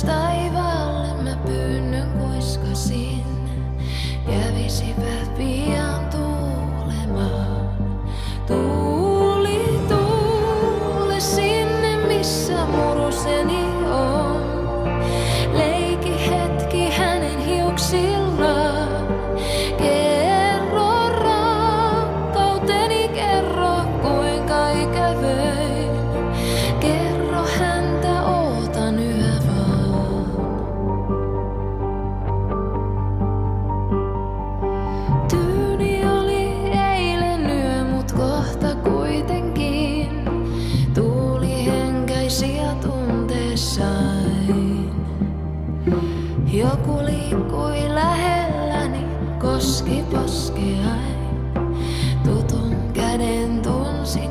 taivaalle mä pyynnön kuiskasin. Kävisipä pian tuulemaan. Tuuli, tuule sinne missä muruseni on. Leiki hetki hänen hiuksillaan. Kerro rakkauteni, kerro kuinka ikävöin. Kerro häntä ootan yhä vaan. Tyyni oli eilen yö, mut kohta kuitenkin tuuli henkäisi ja tunteessain. Joku liikkui lähelläni, koski poskeain. Tutun käden tunsin.